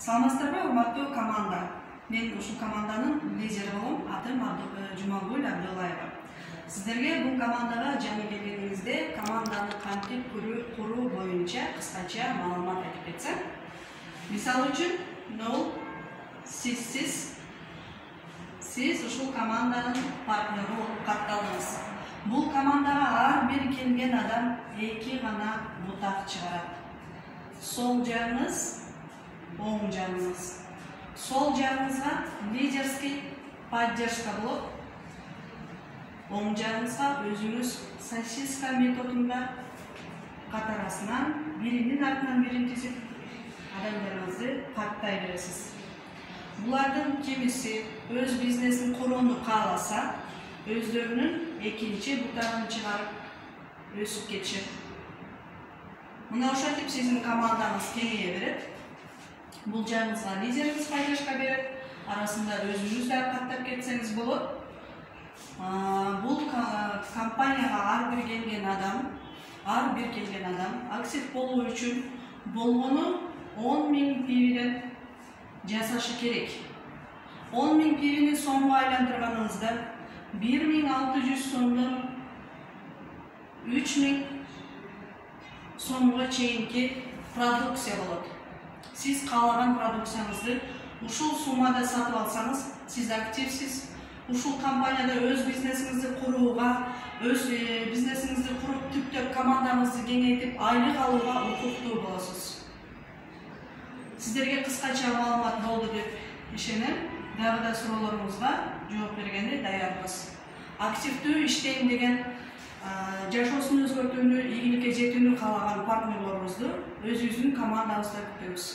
Саламатсыздарбы, урматтуу команда. Мен ушул команданын лидери болом, атым Жумагүл Абдуллаева. Сиздерге бул командага жаңы келгениңизде команданы кантип куруу боюнча кыскача маалымат айтып кетсем. Мисалы үчүн, сиз ушул команданын партнеру болуп катталдыңыз. Бул командага ар бир келген адам 2 гана бутак чыгарат. Сол жагыңыз, оң жагыңыз. Сол жагыңызга лидерский поддержка болот. Оң жагыңызга өзүңүз сосиска методунда катарасынан биринин артынан бирин тизип адамдарыңызды каттай бересиз. Булардын кимиси өз бизнесин курууну кааласа, өздөрүнүн экинчи бутагын чыгарып өсүп кетишет. Мына ошентип сиздин командаңыз кеңейе берет. Бул жагыңызга лидериңиз поддержка берет, арасында өзүңүз да каттап кетсеңиз болот. Бул компанияга ар бир келген адам актив болуу үчүн болгону 10.000 пивиден жасашы керек. 10.000 пивини сомго айландырганыңызда 1.600 сомдон 3.000 сомго чейинки продукция болот. Сиз каалаган продукцияңызды ушул суммада сатып алсаңыз, сиз активсиз. Ушул компанияда өз бизнесиңизди курууга, өз бизнесиңизди куруп, түптөп командаңызды кеңейтип, айлык алууга укуктуу болосуз. Сиздерге кыскача маалымат болду деп ишенем. Дагы да суроолоруңузга жооп бергенде даярбыз. Активдүү иштейм деген жашоосун өзгөртүүнү, ийгиликке жетүүнү каалаган партнерлорубузду өзүбүздүн командабызда күтөбүз.